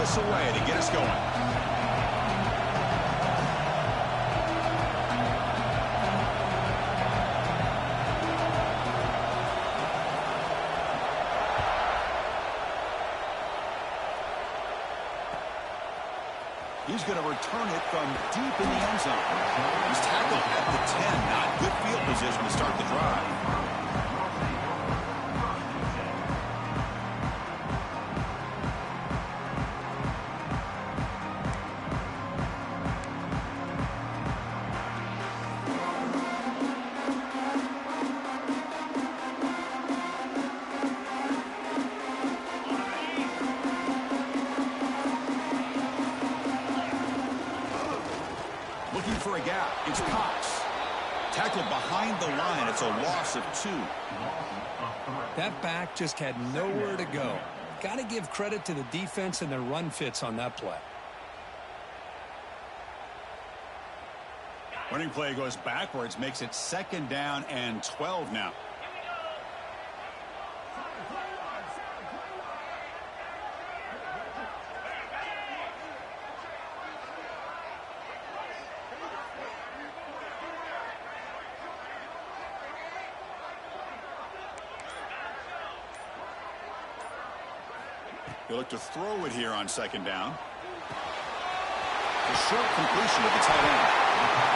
this away to get us going. He's going to return it from deep in the end zone. He's tackled at the 10. Not good field position to start the drive. Looking for a gap. It's Cox. Tackled behind the line. It's a loss of 2. That back just had nowhere to go. Got to give credit to the defense and their run fits on that play. Running play goes backwards, makes it 2nd down and 12 now. They look to throw it here on 2nd down. A short completion to the tight end.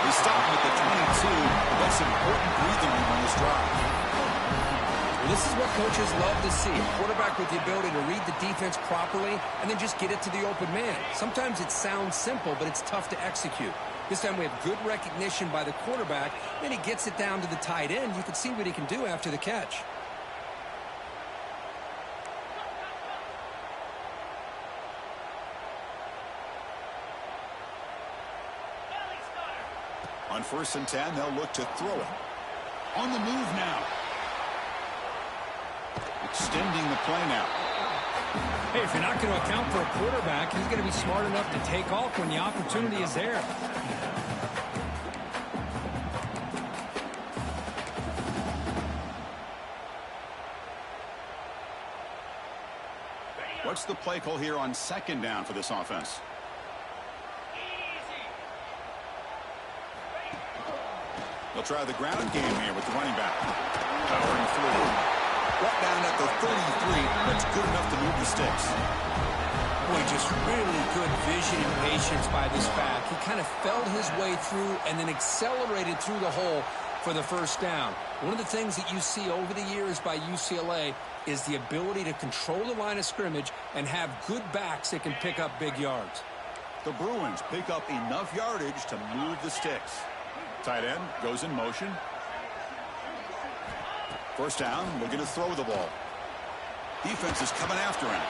They stop him at the 22. That's important breathing room on this drive. Well, this is what coaches love to see. A quarterback with the ability to read the defense properly and then just get it to the open man. Sometimes it sounds simple, but it's tough to execute. This time we have good recognition by the quarterback. Then he gets it down to the tight end. You can see what he can do after the catch. On 1st and 10, they'll look to throw it. On the move now. Extending the play now. Hey, if you're not going to account for a quarterback, he's going to be smart enough to take off when the opportunity is there. What's the play call here on 2nd down for this offense? They'll try the ground game here with the running back. Powering through. Brought down at the 33. That's good enough to move the sticks. Boy, just really good vision and patience by this back. He kind of felt his way through and then accelerated through the hole for the 1st down. One of the things that you see over the years by UCLA is the ability to control the line of scrimmage and have good backs that can pick up big yards. The Bruins pick up enough yardage to move the sticks. Tight end goes in motion. 1st down, looking to throw the ball. Defense is coming after him.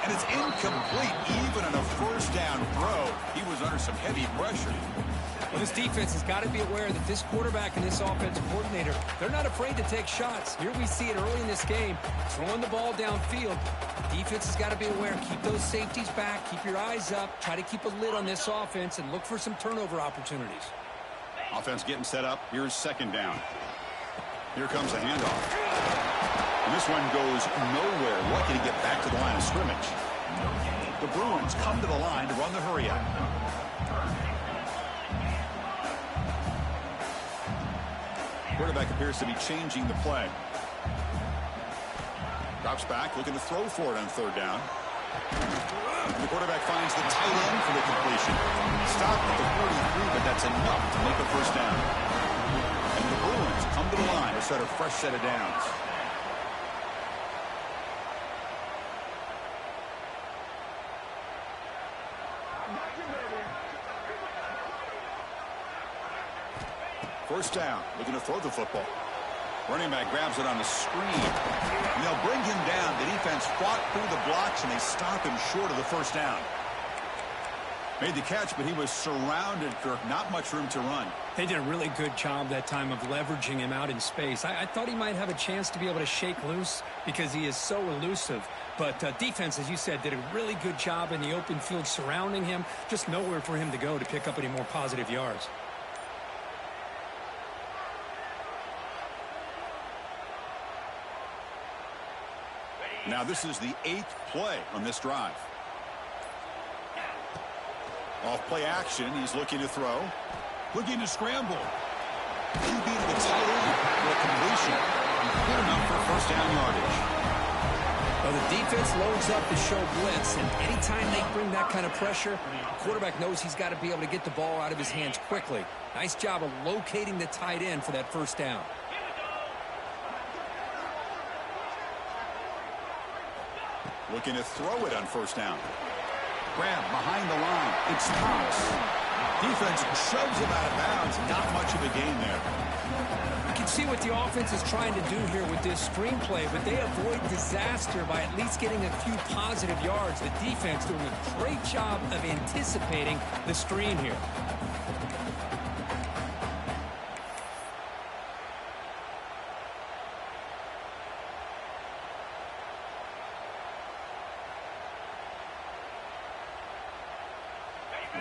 And it's incomplete. Even on a 1st down throw, he was under some heavy pressure. Well, this defense has got to be aware that this quarterback and this offensive coordinator, they're not afraid to take shots. Here we see it early in this game, throwing the ball downfield. The defense has got to be aware. Keep those safeties back. Keep your eyes up. Try to keep a lid on this offense and look for some turnover opportunities. Offense getting set up. Here's 2nd down. Here comes a handoff. And this one goes nowhere. Lucky to get back to the line of scrimmage. The Bruins come to the line to run the hurry up. Quarterback appears to be changing the play. Drops back, looking to throw for it on 3rd down. The quarterback finds the tight end for the completion. Stopped at the 43, but that's enough to make a 1st down. And the Bruins come to the line to set a fresh set of downs. First down, looking to throw the football. Running back grabs it on the screen. And they'll bring him down. The defense fought through the blocks, and they stop him short of the 1st down. Made the catch, but he was surrounded, Kirk. Not much room to run. They did a really good job that time of leveraging him out in space. I thought he might have a chance to be able to shake loose because he is so elusive. But defense, as you said, did a really good job in the open field surrounding him. Just nowhere for him to go to pick up any more positive yards. Now this is the 8th play on this drive. Off play action, he's looking to throw. Looking to scramble. QB to the tight end for a completion. Good enough for first down yardage. Well, the defense loads up to show blitz, and anytime they bring that kind of pressure, the quarterback knows he's got to be able to get the ball out of his hands quickly. Nice job of locating the tight end for that first down. Looking to throw it on first down. Grab behind the line. It's Thomas. Defense shoves him out of bounds. Not much of a gain there. You can see what the offense is trying to do here with this screenplay, but they avoid disaster by at least getting a few positive yards. The defense doing a great job of anticipating the screen here.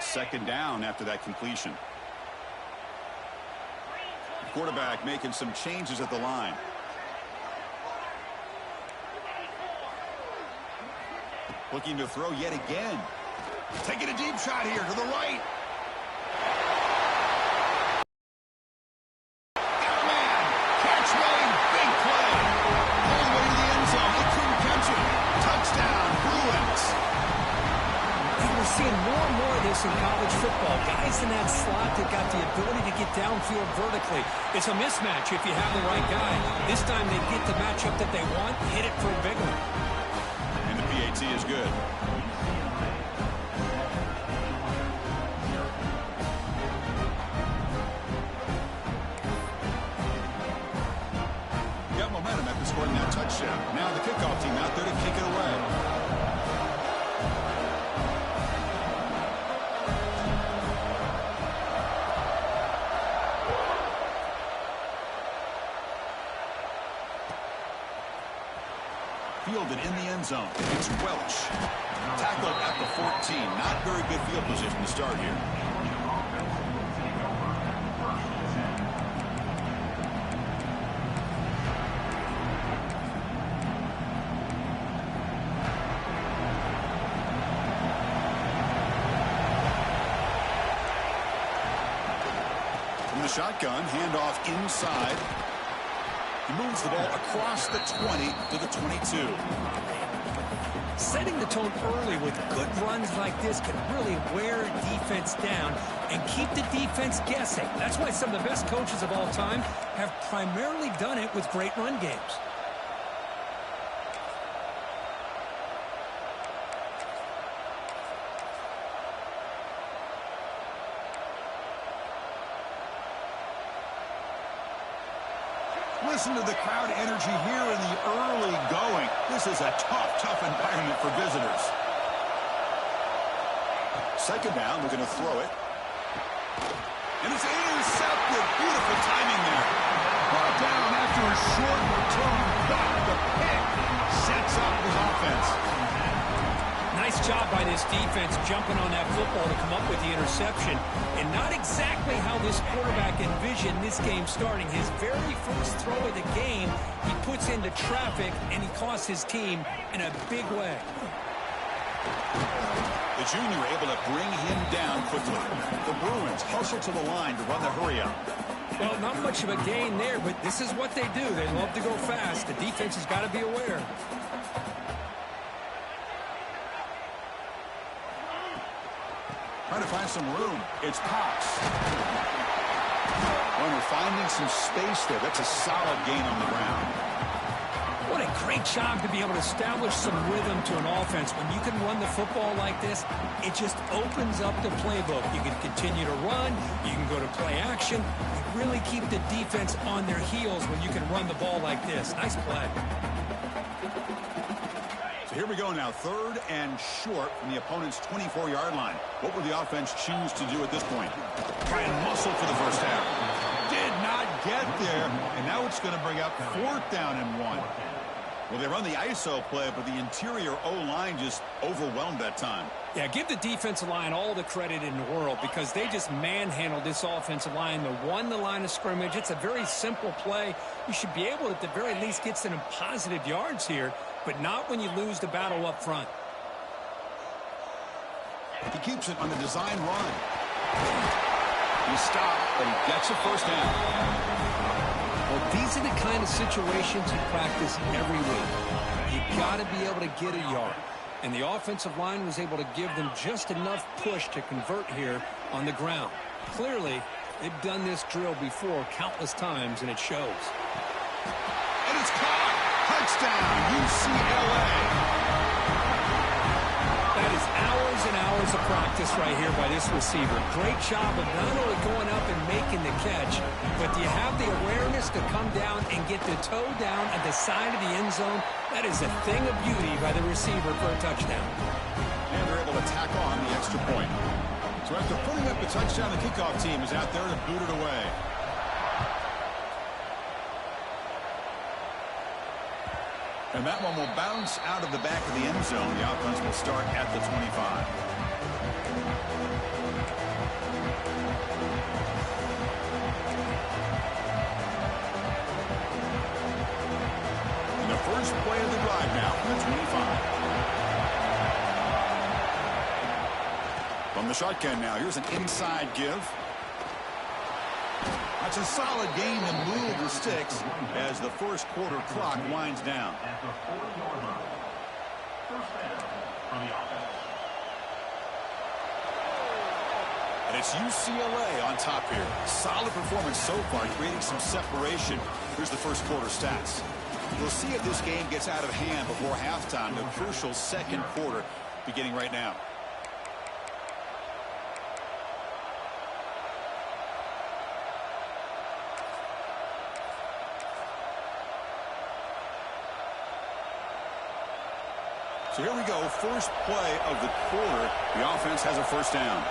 Second down after that completion. The quarterback making some changes at the line. Looking to throw yet again. Taking a deep shot here to the right. Got a man. Catch made. Big play. All the way to the end zone. They couldn't catch him. Touchdown, Bruins. We're seeing more and more of this in college football. Guys in that slot that got the ability to get downfield vertically. It's a mismatch if you have the right guy. This time they get the matchup that they want, hit it for a big one. And the PAT is good. Got momentum after scoring that touchdown. Now the kickoff team out there to kick it away. Fielded in the end zone. It's Welch. Tackled at the 14. Not very good field position to start here. From the shotgun, handoff inside. He moves the ball across the 20 to the 22. Setting the tone early with good runs like this can really wear a defense down and keep the defense guessing. That's why some of the best coaches of all time have primarily done it with great run games. Listen to the crowd energy here in the early going. This is a tough environment for visitors. Second down, we're going to throw it. And it's intercepted. Beautiful timing there. Brought down after a short return. But the pick sets up his offense. Nice job by this defense jumping on that football to come up with the interception. And not exactly how this quarterback envisioned this game starting. His very first throw of the game, he puts into traffic, and he costs his team in a big way. The junior able to bring him down quickly. The Bruins hustle to the line to run the hurry-up. Well, not much of a gain there, but this is what they do. They love to go fast. The defense has got to be aware. Trying to find some room. It's Cox. Runner finding some space there. That's a solid gain on the ground. What a great job to be able to establish some rhythm to an offense. When you can run the football like this, it just opens up the playbook. You can continue to run. You can go to play action. You really keep the defense on their heels when you can run the ball like this. Nice play. So here we go now, third and short from the opponent's 24-yard line. What will the offense choose to do at this point? Try and muscle for the first down. Did not get there, and now it's going to bring up fourth down and 1. Well, they run the ISO play, but the interior O-line just overwhelmed that time. Yeah, give the defensive line all the credit in the world because they just manhandled this offensive line. They won the line of scrimmage. It's a very simple play. You should be able to, at the very least, get some positive yards here, but not when you lose the battle up front. He keeps it on the design run. He stopped, but he gets a first down. Well, these are the kind of situations you practice every week. You got to be able to get a yard. And the offensive line was able to give them just enough push to convert here on the ground. Clearly, they've done this drill before countless times, and it shows. And it's caught. Touchdown, UCLA. That is hours and hours of practice right here by this receiver. Great job of not only going up and making the catch, but you have the awareness to come down and get the toe down at the side of the end zone. That is a thing of beauty by the receiver for a touchdown. And they're able to tack on the extra point. So after putting up the touchdown, the kickoff team is out there to boot it away. And that one will bounce out of the back of the end zone. The offense will start at the 25. And the first play of the drive now from the 25. From the shotgun now, here's an inside give. That's a solid gain to move the sticks as the first quarter clock winds down. And it's UCLA on top here. Solid performance so far, creating some separation. Here's the first quarter stats. We'll see if this game gets out of hand before halftime. The crucial second quarter beginning right now. So here we go, first play of the quarter. The offense has a first down.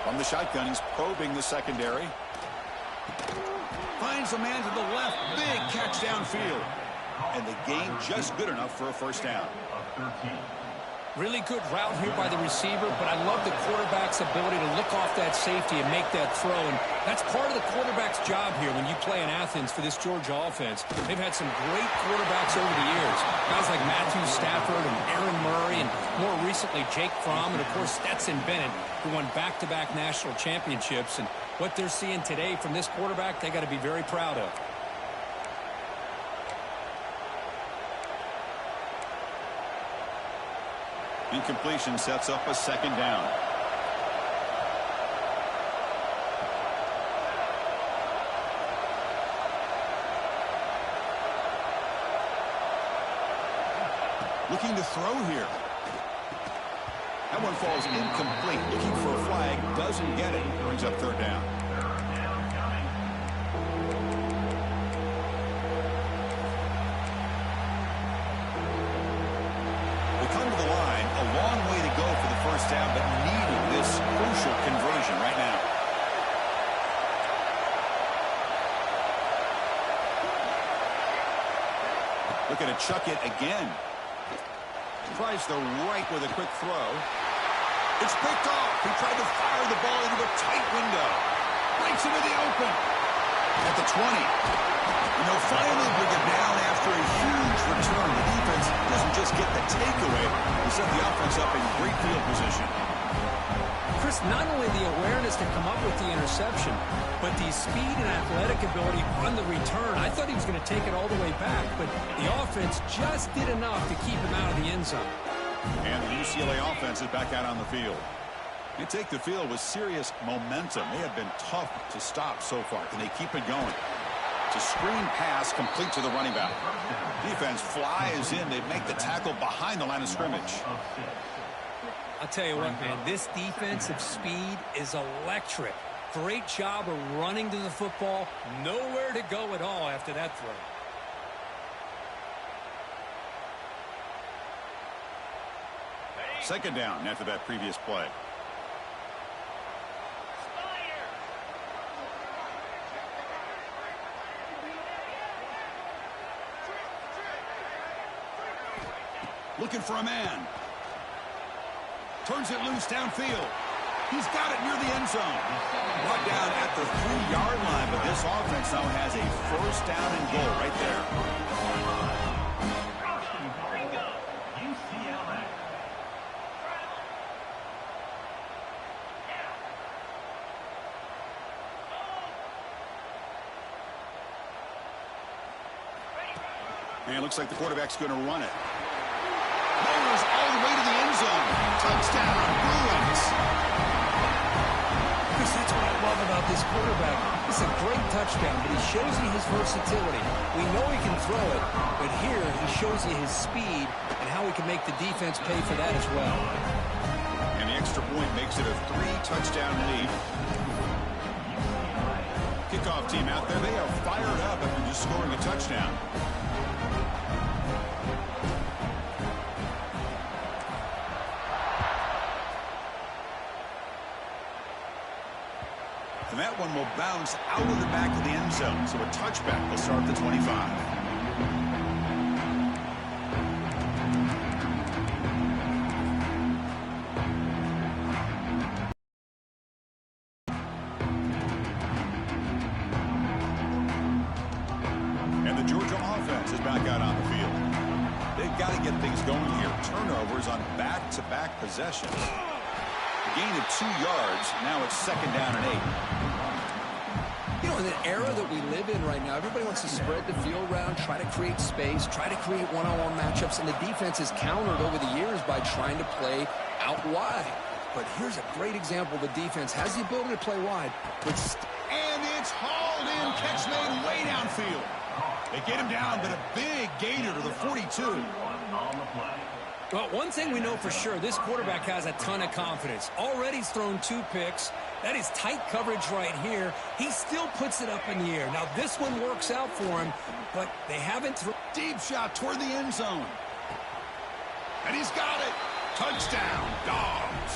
From the shotgun, he's probing the secondary. Finds a man to the left, big catch downfield. And the gain just good enough for a first down. Really good route here by the receiver, but I love the quarterback's ability to look off that safety and make that throw. And that's part of the quarterback's job here when you play in Athens for this Georgia offense. They've had some great quarterbacks over the years. Guys like Matthew Stafford and Aaron Murray, and more recently Jake Fromm, and of course Stetson Bennett, who won back-to-back national championships. And what they're seeing today from this quarterback, they got to be very proud of. Incompletion sets up a second down. Looking to throw here. That one falls incomplete. Looking for a flag. Doesn't get it. Brings up third down. Down, but needed this crucial conversion right now. Looking to chuck it again. Tries the right with a quick throw. It's picked off. He tried to fire the ball into a tight window. Breaks into the open. At the 20. And they'll finally bring it down after a huge return. The defense doesn't just get the takeaway. They set the offense up in great field position. Chris, not only the awareness to come up with the interception, but the speed and athletic ability on the return. I thought he was going to take it all the way back, but the offense just did enough to keep him out of the end zone. And the UCLA offense is back out on the field. They take the field with serious momentum. They have been tough to stop so far. Can they keep it going? It's a screen pass complete to the running back. Defense flies in. They make the tackle behind the line of scrimmage. I'll tell you what, man, this defensive speed is electric. Great job of running to the football. Nowhere to go at all after that throw. Second down after that previous play. Looking for a man. Turns it loose downfield. He's got it near the end zone. Brought down at the 3-yard line, but this offense now has a first down and goal right there. And it looks like the quarterback's going to run it. Goes all the way to the end zone. Touchdown, Bruins. Chris, that's what I love about this quarterback. It's a great touchdown, but he shows you his versatility. We know he can throw it, but here he shows you his speed and how he can make the defense pay for that as well. And the extra point makes it a 3-touchdown lead. Kickoff team out there, they are fired up after just scoring a touchdown. And that one will bounce out of the back of the end zone. So a touchback will start at the 25. And the Georgia offense is back out on the field. They've got to get things going here. Turnovers on back-to-back possessions. Gain of 2 yards. Now it's 2nd down and 8. You know, in the era that we live in right now, everybody wants to spread the field around, try to create space, try to create one-on-one matchups, and the defense has countered over the years by trying to play out wide. But here's a great example. The defense has the ability to play wide. And it's hauled in. Catch made way downfield. They get him down, but a big gainer to the 42. Well, one thing we know for sure, this quarterback has a ton of confidence. Already he's thrown 2 picks. That is tight coverage right here. He still puts it up in the air. Now, this one works out for him, but they haven't thrown. Deep shot toward the end zone. And he's got it. Touchdown, Dogs.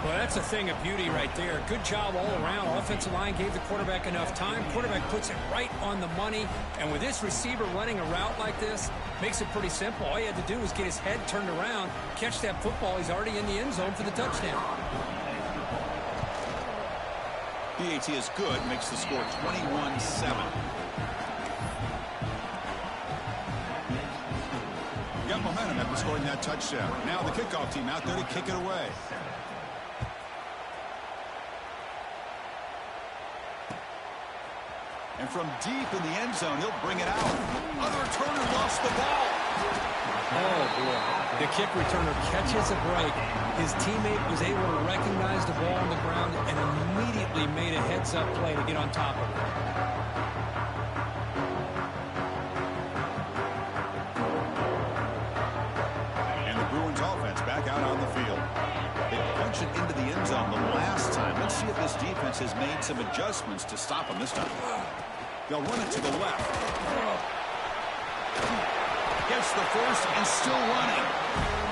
Well, that's a thing of beauty right there. Good job all around. Offensive line gave the quarterback enough time. Quarterback puts it right on the money. And with this receiver running a route like this, makes it pretty simple. All you had to do was get his head turned around, catch that football. He's already in the end zone for the touchdown. PAT is good. Makes the score 21-7. Got momentum after scoring that touchdown. Now the kickoff team out there to kick it away. And from deep in the end zone, he'll bring it out. Other returner lost the ball. Oh, boy. The kick returner catches a break. His teammate was able to recognize the ball on the ground and immediately made a heads-up play to get on top of it. And the Bruins offense back out on the field. They punched it into the end zone the last time. Let's see if this defense has made some adjustments to stop them this time. They'll run it to the left. Gets the first and still running.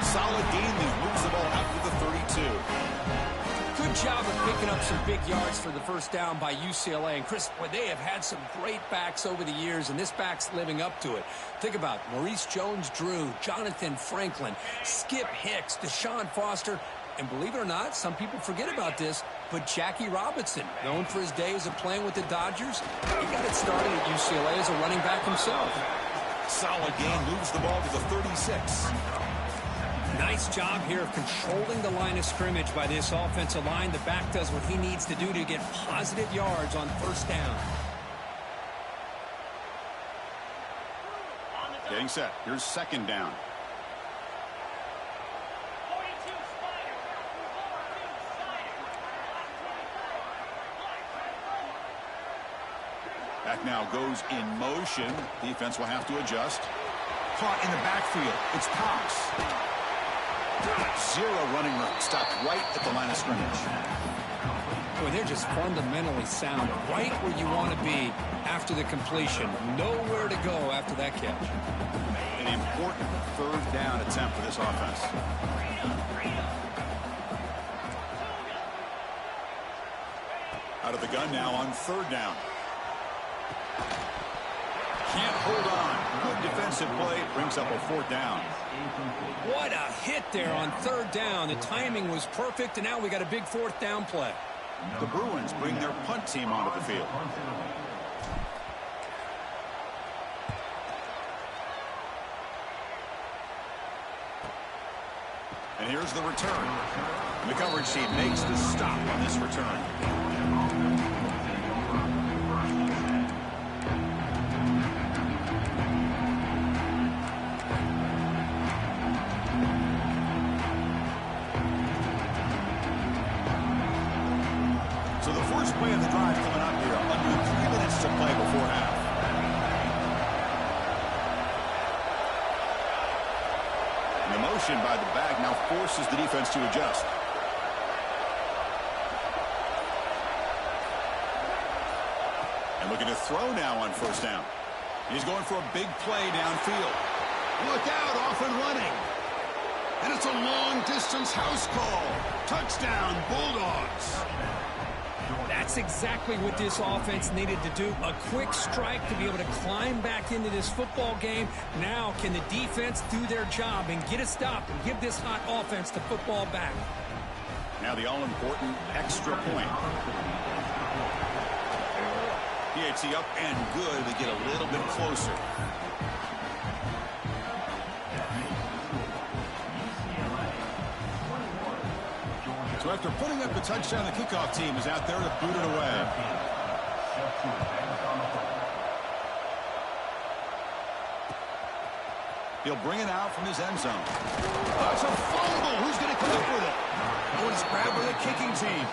Solid game. He moves the ball out to the 32. Good job of picking up some big yards for the first down by UCLA. And, Chris, boy, they have had some great backs over the years, and this back's living up to it. Think about Maurice Jones-Drew, Jonathan Franklin, Skip Hicks, Deshaun Foster, and believe it or not, some people forget about this, but Jackie Robinson, known for his days of playing with the Dodgers, he got it started at UCLA as a running back himself. Solid game, moves the ball to the 36. Nice job here of controlling the line of scrimmage by this offensive line. The back does what he needs to do to get positive yards on first down. Getting set. Here's 2nd down. Back now goes in motion. Defense will have to adjust. Caught in the backfield. It's Cox. 0 running room. Stopped right at the line of scrimmage. Boy, they're just fundamentally sound. Right where you want to be after the completion. Nowhere to go after that catch. An important 3rd down attempt for this offense. Out of the gun now on 3rd down. Can't hold on. Good defensive play. Brings up a 4th down. What a hit there on 3rd down. The timing was perfect, and now we got a big 4th down play. The Bruins bring their punt team onto the field. And here's the return. And the coverage team makes the stop on this return. play of the drive coming up here. Under 3 minutes to play before half. And the motion by the back now forces the defense to adjust. And looking to throw now on first down. He's going for a big play downfield. Look out, off and running. And it's a long-distance house call. Touchdown, Bulldogs. That's exactly what this offense needed to do. A quick strike to be able to climb back into this football game. Now can the defense do their job and get a stop and give this hot offense the football back? Now the all-important extra point. PAT up and good to get a little bit closer. So after putting up the touchdown, the kickoff team is out there to boot it away. He'll bring it out from his end zone. Oh, it's a fumble. Who's going to come up with it? Oh, it's grabbed by the kicking team.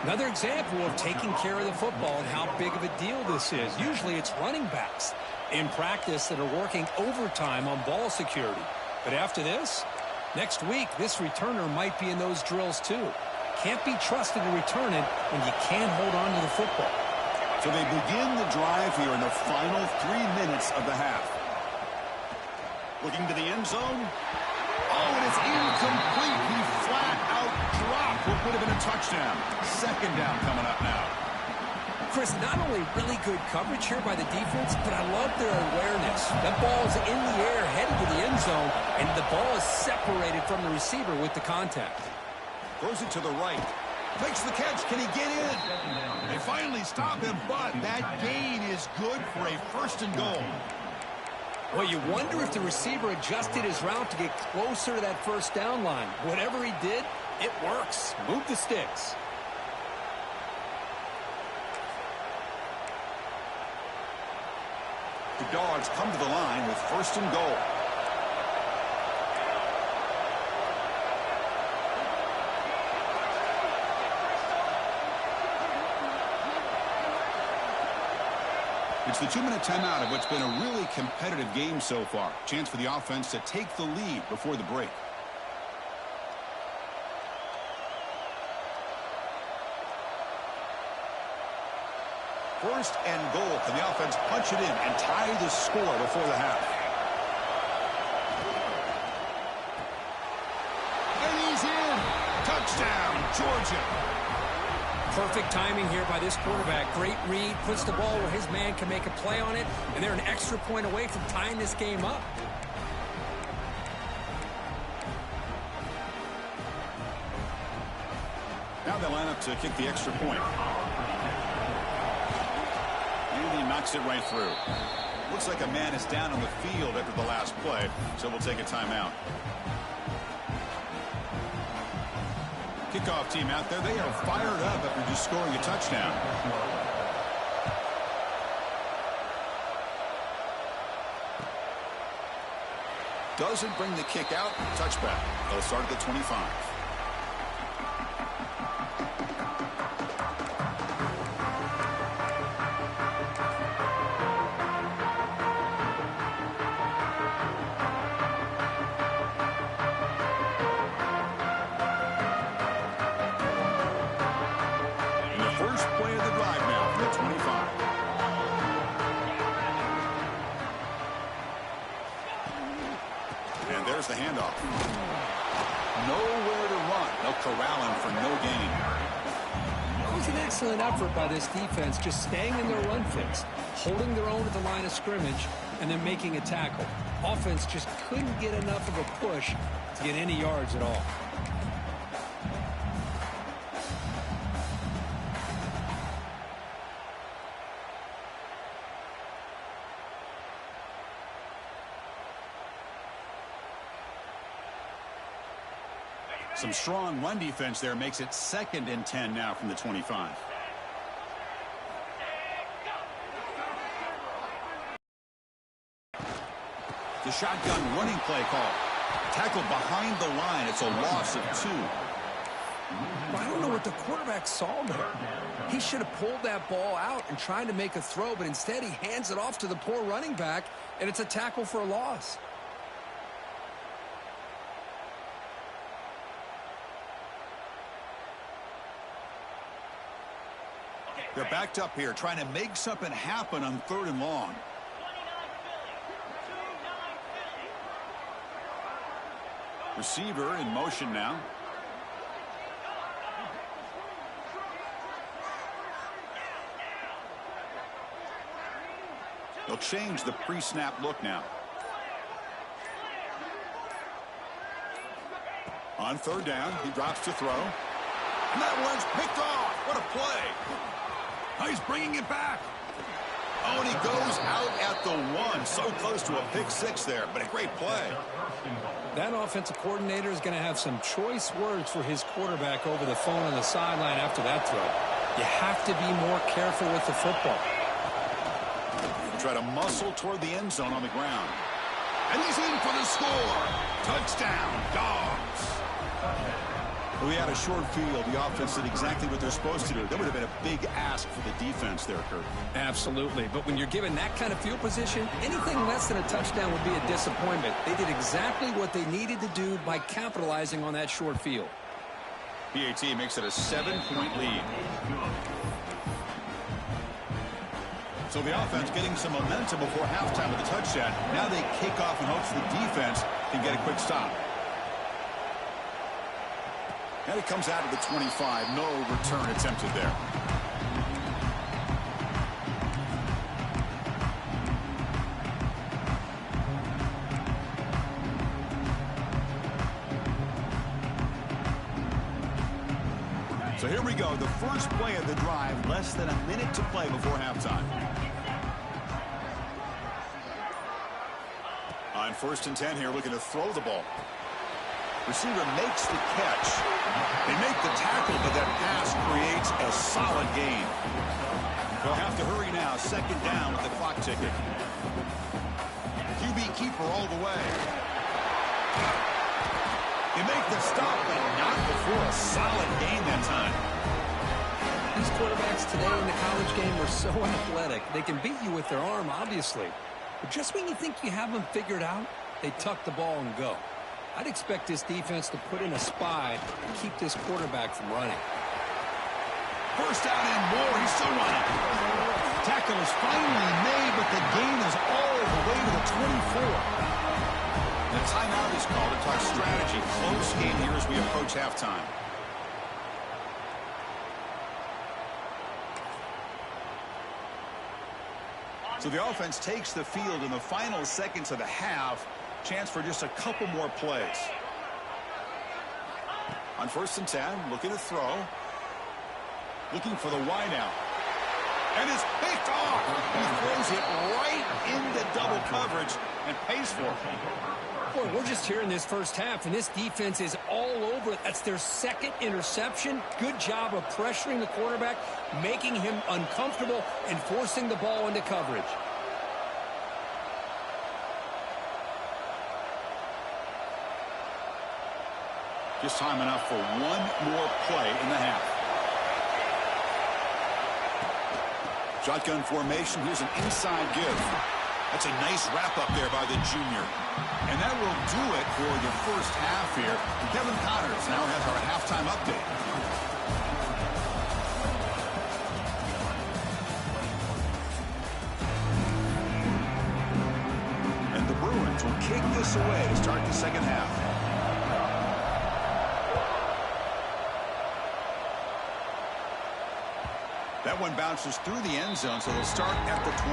Another example of taking care of the football and how big of a deal this is. Usually it's running backs in practice that are working overtime on ball security. But after this, next week, this returner might be in those drills too. Can't be trusted to return it when you can't hold on to the football. So they begin the drive here in the final 3 minutes of the half. Looking to the end zone. Oh, and it's incomplete. He flat out dropped what would have been a touchdown. Second down coming up now. Chris, not only really good coverage here by the defense, but I love their awareness. That ball is in the air, headed to the end zone, and the ball is separated from the receiver with the contact. Throws it to the right. Makes the catch. Can he get in? They finally stop him, but that gain is good for a first and goal. Well, you wonder if the receiver adjusted his route to get closer to that first down line. Whatever he did, it works. Move the sticks. The Dogs come to the line with first and goal. It's the 2-minute timeout of what's been a really competitive game so far. Chance for the offense to take the lead before the break. First and goal. Can the offense punch it in and tie the score before the half? And he's in. Touchdown, Georgia. Perfect timing here by this quarterback. Great read, puts the ball where his man can make a play on it, and they're an extra point away from tying this game up. Now they line up to kick the extra point. And he knocks it right through. Looks like a man is down on the field after the last play, so we'll take a timeout. Kickoff team out there, they are fired up after just scoring a touchdown. Doesn't bring the kick out. Touchback. They'll start at the 25. There's the handoff. Nowhere to run. They'll corral him for no gain. It was an excellent effort by this defense, just staying in their run fix, holding their own at the line of scrimmage, and then making a tackle. Offense just couldn't get enough of a push to get any yards at all. Some strong run defense there makes it 2nd and 10 now from the 25. The shotgun running play call. Tackled behind the line. It's a loss of 2. I don't know what the quarterback saw there. He should have pulled that ball out and tried to make a throw, but instead he hands it off to the poor running back, and it's a tackle for a loss. They're backed up here, trying to make something happen on 3rd and long. Receiver in motion now. They'll change the pre-snap look now. On 3rd down, he drops to throw. And that one's picked off. What a play. Oh, he's bringing it back. Oh, and he goes out at the 1. So close to a pick 6 there, but a great play. That offensive coordinator is going to have some choice words for his quarterback over the phone on the sideline after that throw. You have to be more careful with the football. Try to muscle toward the end zone on the ground. And he's in for the score. Touchdown, Dogs. We had a short field. The offense did exactly what they're supposed to do. That would have been a big ask for the defense there, Kurt. Absolutely. But when you're given that kind of field position, anything less than a touchdown would be a disappointment. They did exactly what they needed to do by capitalizing on that short field. PAT makes it a 7-point lead. So the offense getting some momentum before halftime with a touchdown. Now they kick off in hopes the defense can get a quick stop. And it comes out of the 25. No return attempted there. So here we go. The first play of the drive. Less than a minute to play before halftime. On 1st and 10 here, looking to throw the ball. Receiver makes the catch. They make the tackle, but that pass creates a solid gain. They'll have to hurry now. 2nd down with the clock ticking. QB keeper all the way. They make the stop, but not before a solid gain that time. These quarterbacks today in the college game are so athletic. They can beat you with their arm, obviously. But just when you think you have them figured out, they tuck the ball and go. I'd expect this defense to put in a spy and keep this quarterback from running. First down and more. He's still running. Tackle is finally made, but the gain is all the way to the 24. The timeout is called to talk strategy. Close game here as we approach halftime. So the offense takes the field in the final seconds of the half. Chance for just a couple more plays. On 1st and 10, looking to throw. Looking for the wideout. And it's picked off. He throws it right into double coverage and pays for it. Boy, we're just here in this first half, and this defense is all over it. That's their 2nd interception. Good job of pressuring the quarterback, making him uncomfortable, and forcing the ball into coverage. Just time enough for one more play in the half. Shotgun formation. Here's an inside give. That's a nice wrap-up there by the junior. And that will do it for the first half here. Kevin Connors now has our halftime update. And the Bruins will kick this away to start the second half. That one bounces through the end zone, so they'll start at the 25.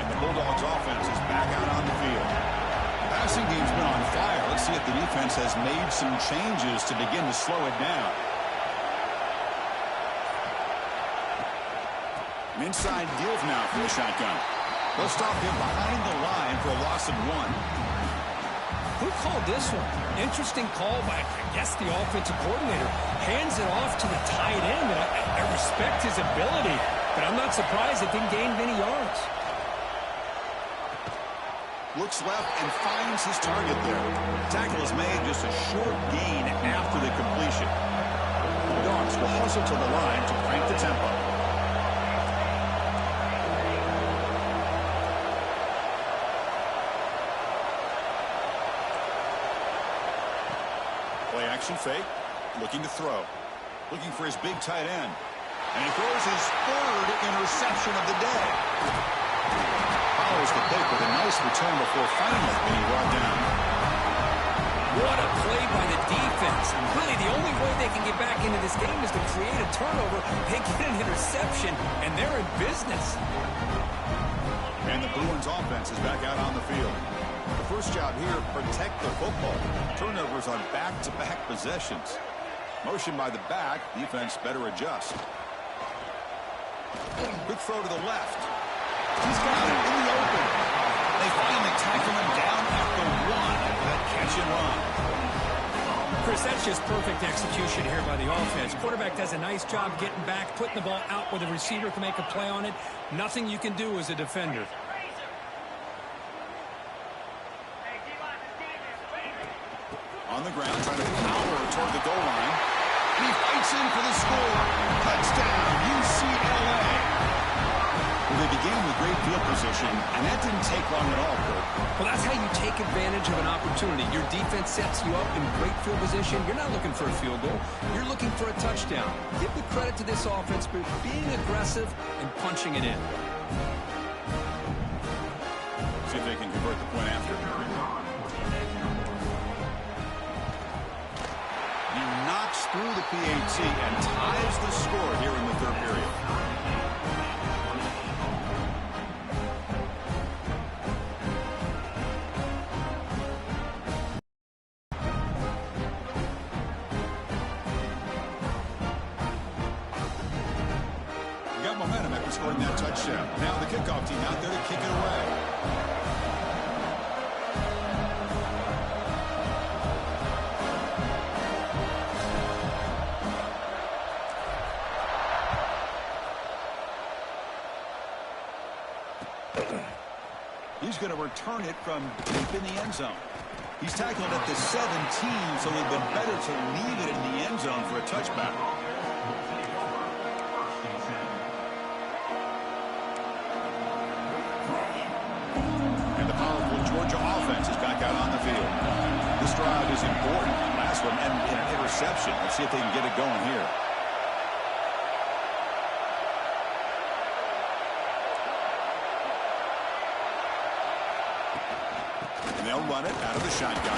And the Bulldogs offense is back out on the field. The passing game's been on fire. Let's see if the defense has made some changes to begin to slow it down. An inside give now for the shotgun. They'll stop him behind the line for a loss of 1. Who called this one? Interesting call by, I guess, the offensive coordinator. Hands it off to the tight end. I respect his ability, but I'm not surprised it didn't gain many yards. Looks left and finds his target there. Tackle is made, just a short gain after the completion. The Dogs will hustle to the line to crank the tempo. Play action fake. Looking to throw. Looking for his big tight end. And he throws his third interception of the day. Follows the pick with a nice return before finally being brought down. What a play by the defense. Really, the only way they can get back into this game is to create a turnover. They get an interception, and they're in business. And the Bruins offense is back out on the field. The first job here, protect the football. Turnovers on back-to-back possessions. Motion by the back. Defense better adjust. Quick throw to the left. He's got it in the open. They finally tackle him down at the one for that catch and run. Chris, that's just perfect execution here by the offense. Quarterback does a nice job getting back, putting the ball out where the receiver can make a play on it. Nothing you can do as a defender. On the ground, trying to power toward the goal line. And he fights in for the score. Touchdown, UCLA. Well, they began with great field position, and that didn't take long at all, Kurt. Well, that's how you take advantage of an opportunity. Your defense sets you up in great field position. You're not looking for a field goal. You're looking for a touchdown. Give the credit to this offense for being aggressive and punching it in. See if they can convert the point after. He knocks through the PAT and ties the score here in the third period. Got momentum after scoring that touchdown. Now the kickoff team out there to kick it away. He's going to return it from deep in the end zone. He's tackled at the 17, so it would have been better to leave it in the end zone for a touchback. And the powerful Georgia offense is back out on the field. This drive is important. Last one ended in an interception. Let's see if they can get it going here. They'll run it out of the shotgun.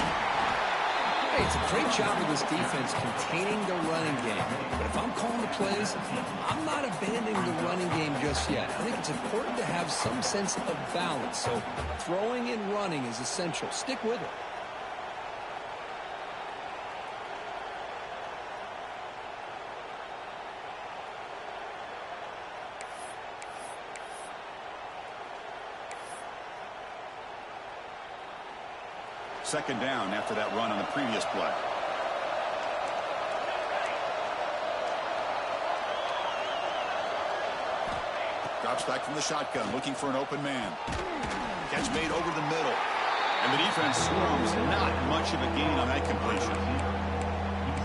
Hey, it's a great job of this defense containing the running game. But if I'm calling the plays, I'm not abandoning the running game just yet. I think it's important to have some sense of balance. So throwing and running is essential. Stick with it. Second down after that run on the previous play. Drops back from the shotgun, looking for an open man. Catch made over the middle. And the defense scrums. Not much of a gain on that completion.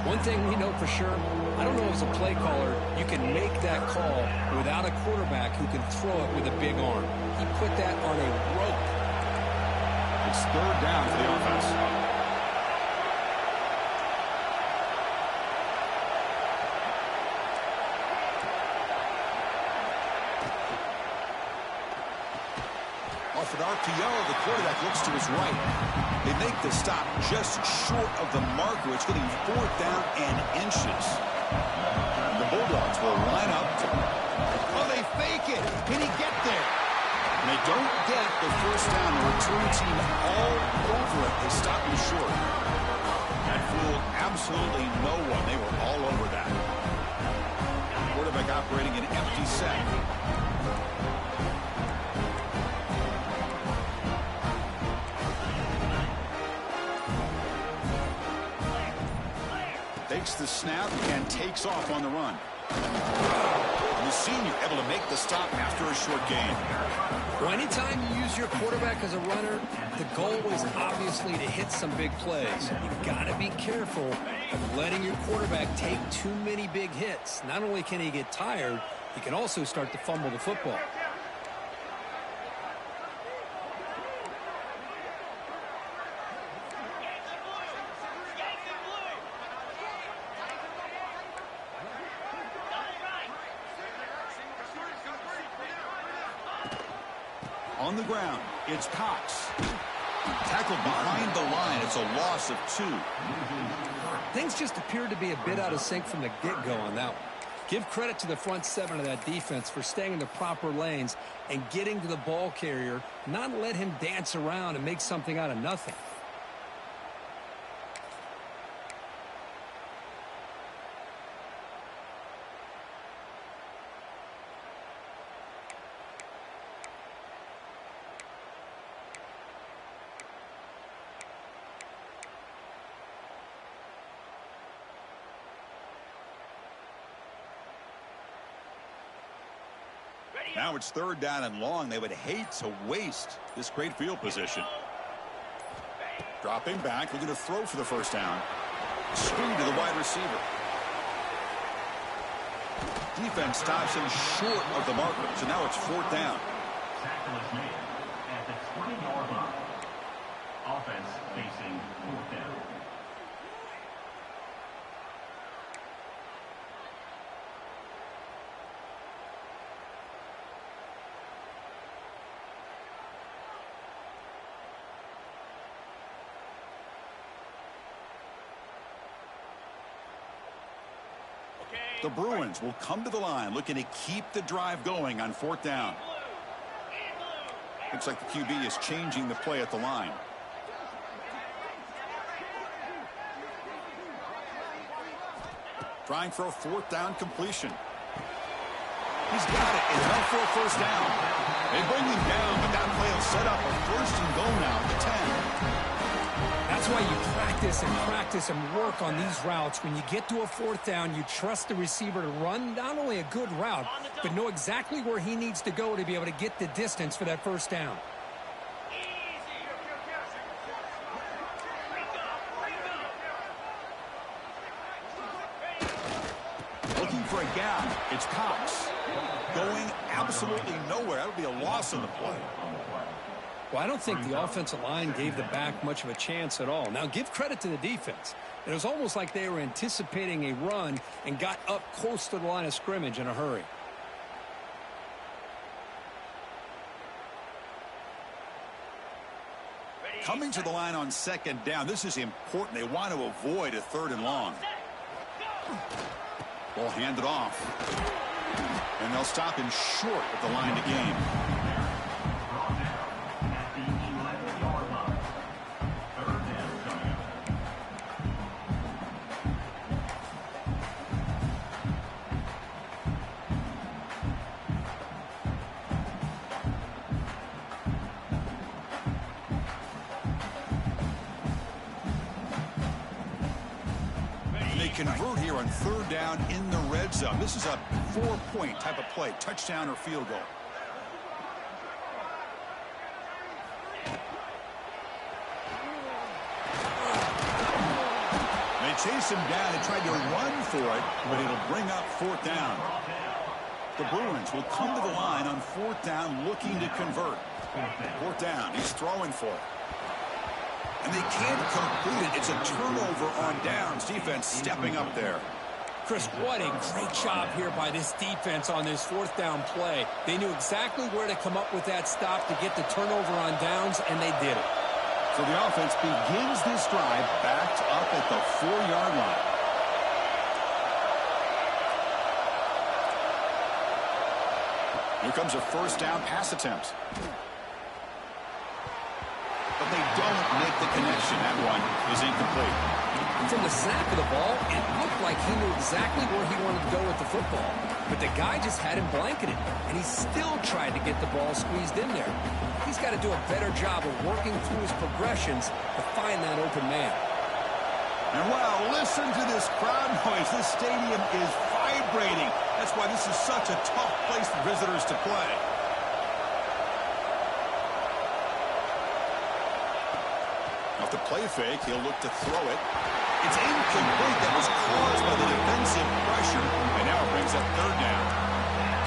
One thing we know for sure, I don't know as a play caller, you can make that call without a quarterback who can throw it with a big arm. He put that on a rope. It's third down for the offense. Off an RPO, the quarterback looks to his right. They make the stop just short of the marker. It's getting fourth down and inches. The Bulldogs will line up. Oh, they fake it. Can he get there? And they don't get the first down. The return team all over it. They stop him short. That fooled absolutely no one. They were all over that. Quarterback operating an empty set. Takes the snap and takes off on the run. The senior able to make the stop after a short gain. Well, anytime you use your quarterback as a runner, the goal is obviously to hit some big plays. You've got to be careful of letting your quarterback take too many big hits. Not only can he get tired, he can also start to fumble the football. On the ground, it's Cox. Tackled behind the line. It's a loss of 2. Things just appeared to be a bit out of sync from the get-go on that one. Give credit to the front 7 of that defense for staying in the proper lanes and getting to the ball carrier, not let him dance around and make something out of nothing. Now it's 3rd down and long. They would hate to waste this great field position. Dropping back, looking to throw for the first down. Screen to the wide receiver. Defense stops him short of the marker, so now it's 4th down. Tackle is made at the 20-yard line. Offense facing 4th down. The Bruins will come to the line looking to keep the drive going on 4th down. Looks like the QB is changing the play at the line. Trying for a 4th down completion. He's got it. It's enough for a first down. They bring him down, but that play will set up a 1st and goal now at the 10. That's why you practice and work on these routes. When you get to a 4th down, you trust the receiver to run not only a good route, but know exactly where he needs to go to be able to get the distance for that first down. Looking for a gap. It's Cox. Going absolutely nowhere. That would be a loss on the play. Well, I don't think the offensive line gave the back much of a chance at all. Now, give credit to the defense. It was almost like they were anticipating a run and got up close to the line of scrimmage in a hurry. Coming to the line on 2nd down. This is important. They want to avoid a 3rd and long. Ball handed off. And they'll stop him short of the line to gain. Convert here on 3rd down in the red zone. This is a 4-point type of play, touchdown or field goal. They chase him down. They tried to run for it, but it'll bring up 4th down. The Bruins will come to the line on 4th down looking to convert. 4th down. He's throwing for it. And they can't complete it. It's a turnover on downs. Defense stepping up there. Chris, what a great job here by this defense on this 4th down play. They knew exactly where to come up with that stop to get the turnover on downs, and they did it. So the offense begins this drive backed up at the 4-yard line. Here comes a 1st down pass attempt. But they don't make the connection. That one is incomplete. From the snap of the ball, it looked like he knew exactly where he wanted to go with the football. But the guy just had him blanketed, and he still tried to get the ball squeezed in there. He's got to do a better job of working through his progressions to find that open man. And wow, listen to this crowd noise. This stadium is vibrating. That's why this is such a tough place for visitors to play. Off the play fake, he'll look to throw it. It's incomplete. That was caused by the defensive pressure, and now it brings up third down.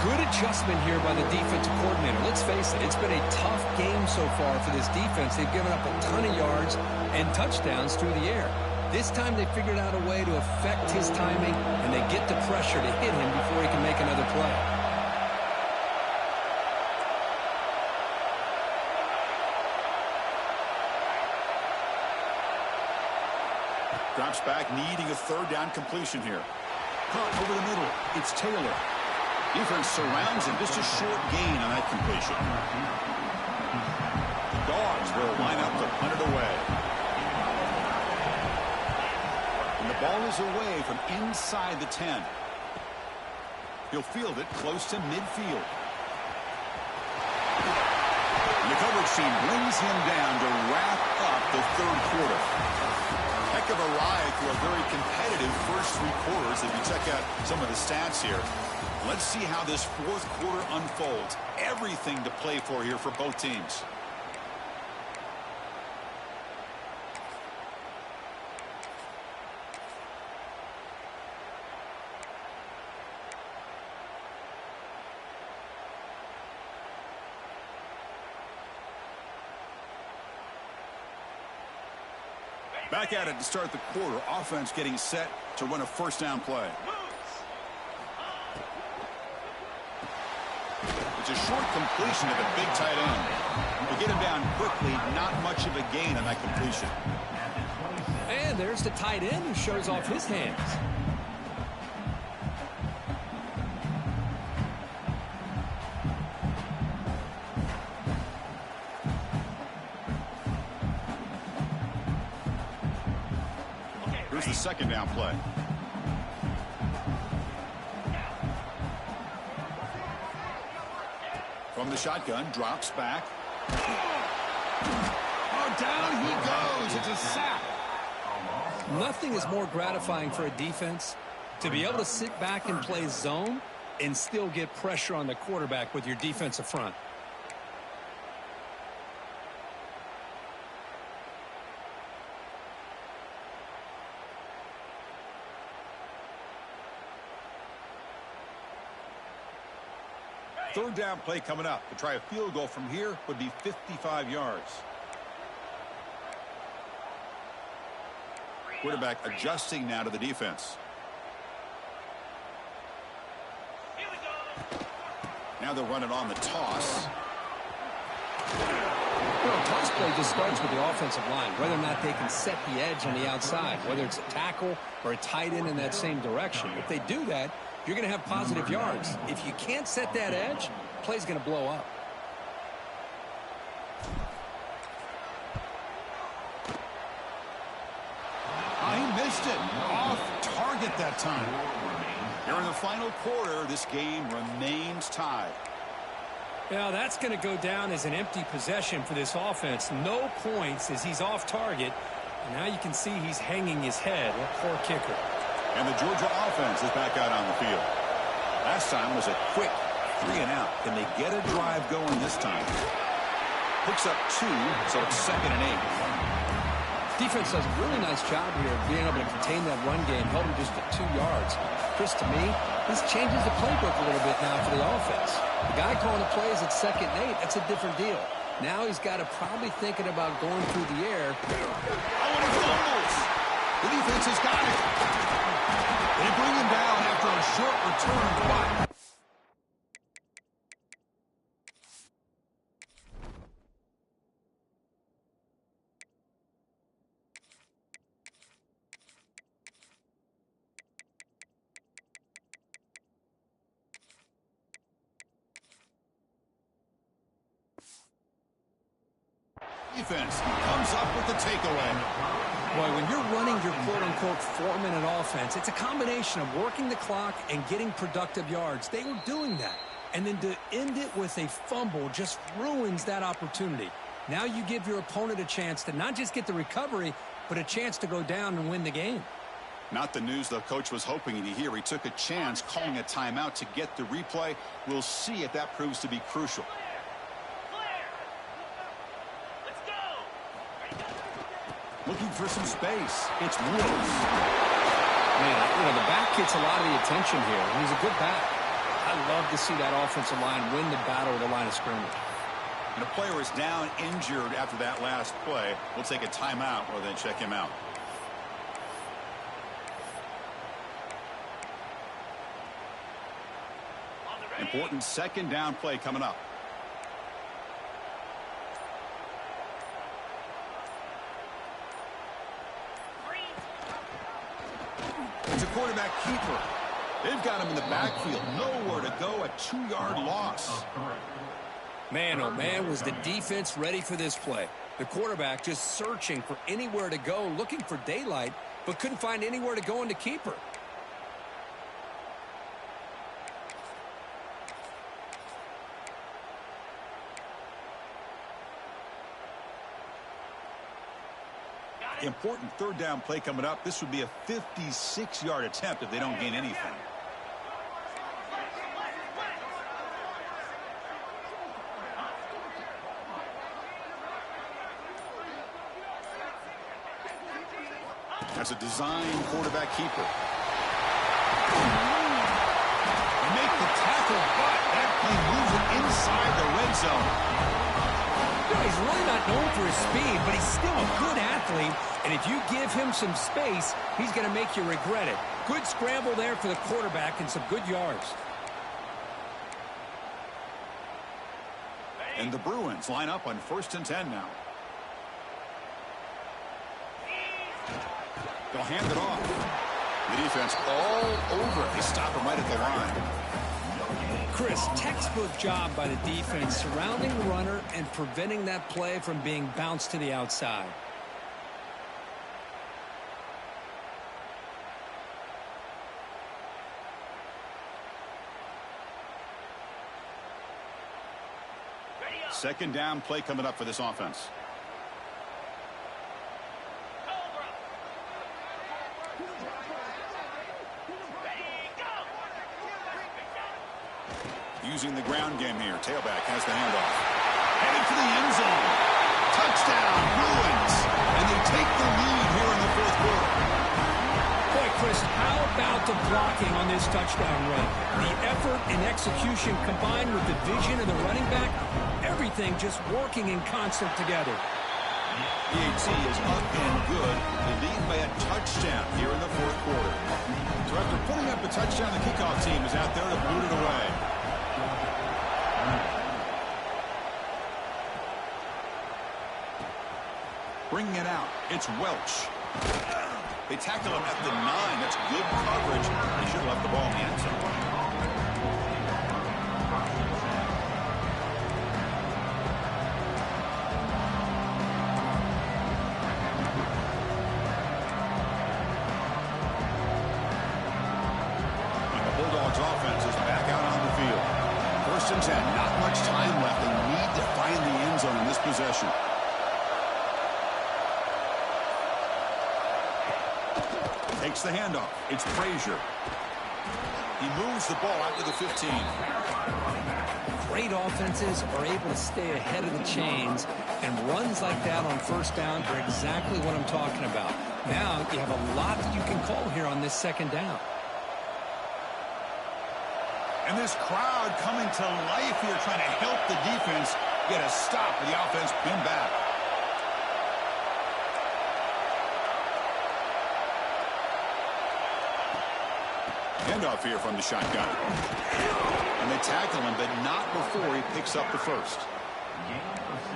Good adjustment here by the defensive coordinator. Let's face it, it's been a tough game so far for this defense. They've given up a ton of yards and touchdowns through the air. This time they figured out a way to affect his timing, and they get the pressure to hit him before he can make another play. Drops back, needing a third down completion here. Caught over the middle. It's Taylor. Defense surrounds him. Just a short gain on that completion. The Dogs will line up to punt it away. And the ball is away from inside the 10. He'll field it close to midfield. And the coverage team brings him down to wrap up the third quarter. Heck of a ride through a very competitive first three quarters. If you check out some of the stats here, let's see how this fourth quarter unfolds. Everything to play for here for both teams. Back at it to start the quarter. Offense getting set to run a first down play. It's a short completion to the big tight end. To get him down quickly, not much of a gain on that completion. And there's the tight end who shows off his hands. Here's the second down play. From the shotgun, drops back. Oh, down he goes. It's a sack. Nothing is more gratifying for a defense to be able to sit back and play zone and still get pressure on the quarterback with your defensive front. Third down play coming up. To try a field goal from here would be 55 yards. Quarterback adjusting now to the defense. Now they'll run it on the toss. Well, toss play just starts with the offensive line, whether or not they can set the edge on the outside, whether it's a tackle or a tight end in that same direction. If they do that, you're going to have positive yards. If you can't set that edge, play's going to blow up. He missed it. Off target that time. Here in the final quarter, this game remains tied. Now, that's going to go down as an empty possession for this offense. No points as he's off target. And now you can see he's hanging his head. What poor kicker. And the Georgia offense is back out on the field. Last time was a quick 3 and out. Can they get a drive going this time? Picks up 2, so it's 2nd and 8. Defense does a really nice job here of being able to contain that run game, held him just at 2 yards. Chris, to me, this changes the playbook a little bit now for the offense. The guy calling the plays at 2nd and 8, that's a different deal. Now he's got to probably thinking about going through the air. Oh, and he fumbles. The defense has got it. They bring him down after a short return. But defense comes up with the takeaway. Boy, when you're running your quote-unquote 4-minute offense, it's a combination of working the clock and getting productive yards. They were doing that. And then to end it with a fumble just ruins that opportunity. Now you give your opponent a chance to not just get the recovery, but a chance to go down and win the game. Not the news the coach was hoping to hear. He took a chance calling a timeout to get the replay. We'll see if that proves to be crucial. Looking for some space. It's Woods. Man, the back gets a lot of the attention here, and he's a good back. I love to see that offensive line win the battle at the line of scrimmage. And a player is down injured after that last play. We'll take a timeout or then check him out. Important second down play coming up. It's a quarterback keeper. They've got him in the backfield. Nowhere to go. A 2-yard loss. Man, oh man, was the defense ready for this play. The quarterback just searching for anywhere to go, looking for daylight, but couldn't find anywhere to go into keeper. Important third down play coming up. This would be a 56-yard attempt if they don't gain anything. That's a design quarterback keeper. They make the tackle, but that play moves it inside the red zone. He's really not known for his speed, but he's still a good athlete. And if you give him some space, he's going to make you regret it. Good scramble there for the quarterback and some good yards. And the Bruins line up on 1st and 10 now. They'll hand it off. The defense all over it. They stop him right at the line. Chris, textbook job by the defense surrounding the runner and preventing that play from being bounced to the outside. Second down play coming up for this offense. Using the ground game here. Tailback has the handoff. Headed for the end zone. Touchdown, Bruins. And they take the lead here in the 4th quarter. Boy, Chris, how about the blocking on this touchdown run? The effort and execution combined with the vision of the running back, everything just working in concert together. PAT is up and good. They lead by a touchdown here in the 4th quarter. So after putting up a touchdown, the kickoff team is out there to boot it away. Bringing it out, it's Welch. They tackle him at the 9. That's good coverage. They should have left the ball in the end zone. And the Bulldogs offense is back out on the field. 1st and 10, not much time left. They need to find the end zone in this possession. Takes the handoff. It's Frazier. He moves the ball out to the 15. Great offenses are able to stay ahead of the chains, and runs like that on 1st down are exactly what I'm talking about. Now you have a lot that you can call here on this 2nd down. And this crowd coming to life here, trying to help the defense get a stop with the offense pinned back. Handoff here from the shotgun. And they tackle him, but not before he picks up the 1st.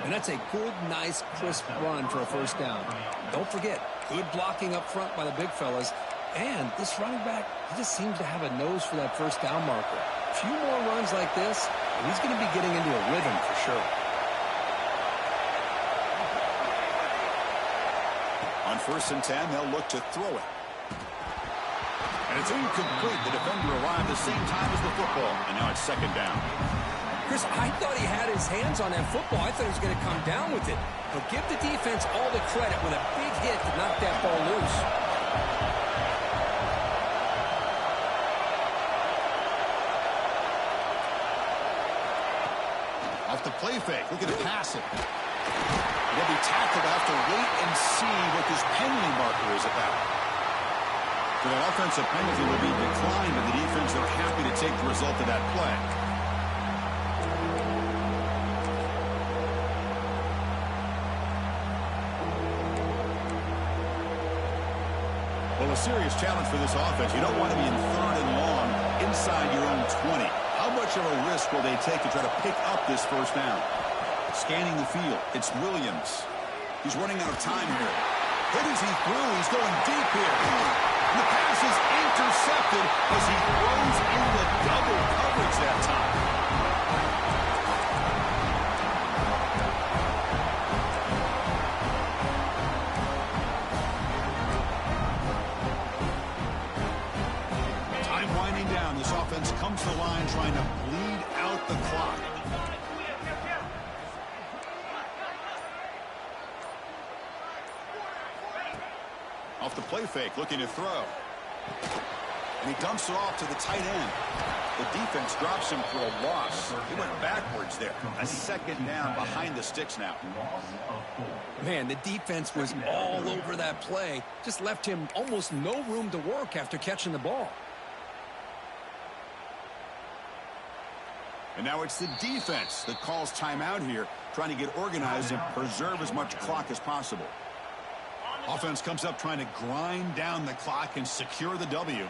And that's a good, nice, crisp run for a 1st down. Don't forget, good blocking up front by the big fellas. And this running back, he just seems to have a nose for that 1st down marker. A few more runs like this, and he's going to be getting into a rhythm for sure. On 1st and 10, they'll look to throw it. And it's incomplete. The defender arrived the same time as the football. And now it's 2nd down. Chris, I thought he had his hands on that football. I thought he was going to come down with it. But give the defense all the credit with a big hit to knock that ball loose. Off the play fake. Look at it pass it. They'll be tackled. They'll have to wait and see what this penalty marker is about. So that offensive penalty will be declined, but the defense, they're happy to take the result of that play. Well, a serious challenge for this offense. You don't want to be in 3rd and long inside your own 20. How much of a risk will they take to try to pick up this first down? Scanning the field, it's Williams. He's running out of time here. Hit as he threw. He's going deep here. And the pass is intercepted as he throws into double coverage that time. Time winding down. This offense comes to the line trying to bleed out the clock. Off the play fake, looking to throw. And he dumps it off to the tight end. The defense drops him for a loss. He went backwards there. A 2nd down behind the sticks now. Man, the defense was all over that play. Just left him almost no room to work after catching the ball. And now it's the defense that calls timeout here, trying to get organized and preserve as much clock as possible. Offense comes up trying to grind down the clock and secure the W.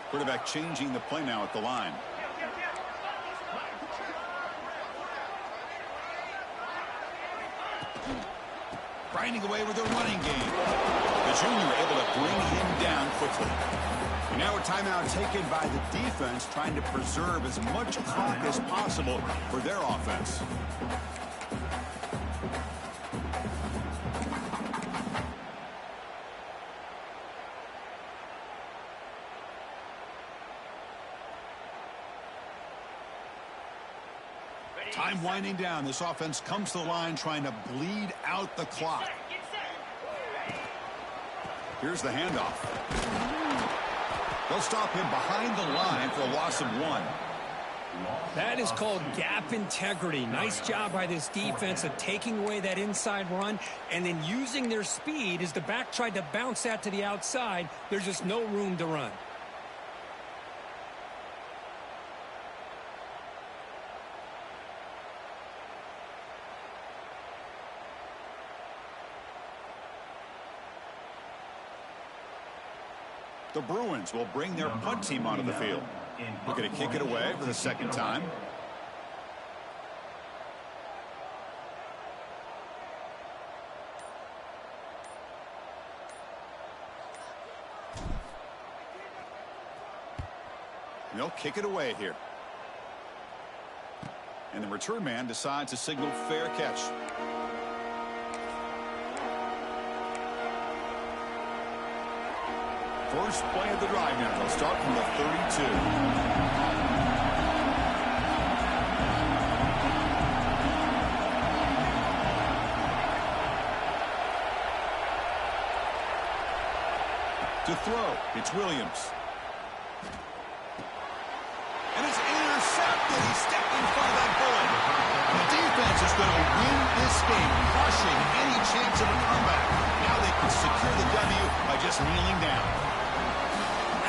Quarterback changing the play now at the line. Grinding away with a running game. The junior able to bring him down quickly. And now a timeout taken by the defense, trying to preserve as much clock as possible for their offense. Time winding down. This offense comes to the line trying to bleed out the clock. Here's the handoff. They'll stop him behind the line for a loss of 1. That is called gap integrity. Nice job by this defense of taking away that inside run and then using their speed as the back tried to bounce that to the outside. There's just no room to run. The Bruins will bring their punt team onto the field. We're going to kick it away for the 2nd time. And they'll kick it away here. And the return man decides to signal fair catch. First play of the drive now. They'll start from the 32. To throw, it's Williams. And it's intercepted. He stepped in front of that bullet. The defense is going to win this game, crushing any chance of a comeback. Now they can secure the W by just kneeling down.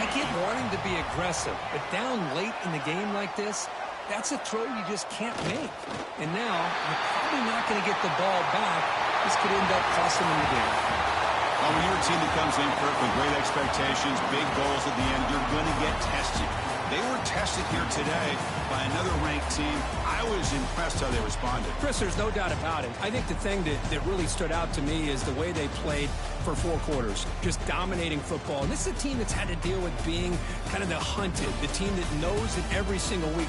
I get wanting to be aggressive, but down late in the game like this, that's a throw you just can't make. And now, you're probably not going to get the ball back. This could end up costing them the game. Well, when you're a team that comes in with great expectations, big goals at the end, you're going to get tested. They were tested here today by another ranked team. I was impressed how they responded. Chris, there's no doubt about it. I think the thing that really stood out to me is the way they played for 4 quarters, just dominating football. And this is a team that's had to deal with being kind of the hunted, the team that knows that every single week